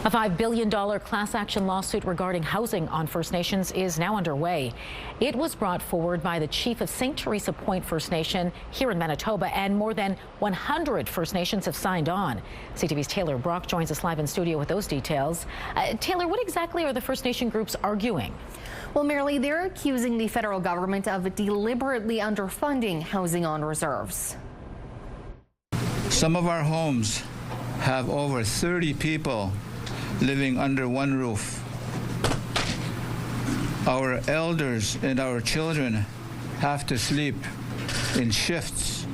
A $5 billion class action lawsuit regarding housing on First Nations is now underway. It was brought forward by the chief of St. Teresa Point First Nation here in Manitoba, and more than 100 First Nations have signed on. CTV's Taylor Brock joins us live in studio with those details. Taylor, what exactly are the First Nation groups arguing? Well, Marilee, they're accusing the federal government of deliberately underfunding housing on reserves. Some of our homes have over 30 people living under one roof. Our elders and our children have to sleep in shifts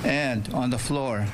and on the floor.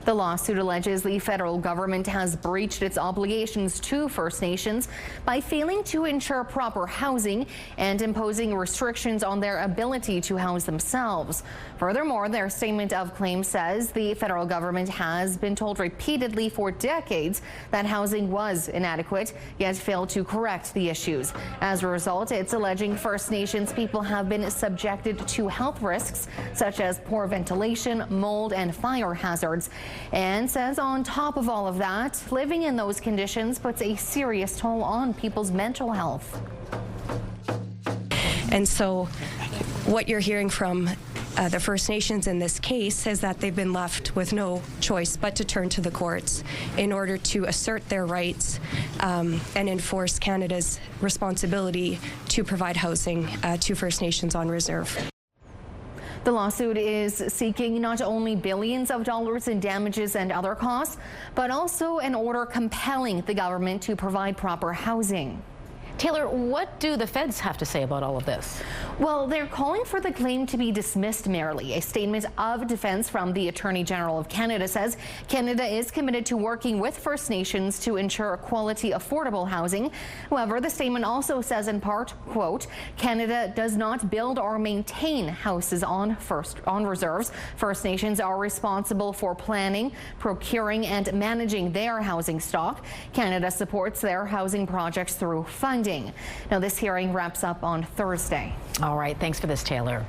The lawsuit alleges the federal government has breached its obligations to First Nations by failing to ensure proper housing and imposing restrictions on their ability to house themselves. Furthermore, their statement of claim says the federal government has been told repeatedly for decades that housing was inadequate, yet failed to correct the issues. As a result, it's alleging First Nations people have been subjected to health risks such as poor ventilation, mold, and fire hazards. And says on top of all of that, living in those conditions puts a serious toll on people's mental health. And so what you're hearing from the First Nations in this case is that they've been left with no choice but to turn to the courts in order to assert their rights and enforce Canada's responsibility to provide housing to First Nations on reserve. The lawsuit is seeking not only billions of dollars in damages and other costs, but also an order compelling the government to provide proper housing. Taylor, what do the feds have to say about all of this? Well, they're calling for the claim to be dismissed merely. A statement of defense from the Attorney General of Canada says Canada is committed to working with First Nations to ensure quality, affordable housing. However, the statement also says in part, quote, Canada does not build or maintain houses on reserves. First Nations are responsible for planning, procuring, and managing their housing stock. Canada supports their housing projects through funding. Now, this hearing wraps up on Thursday. All right. Thanks for this, Taylor.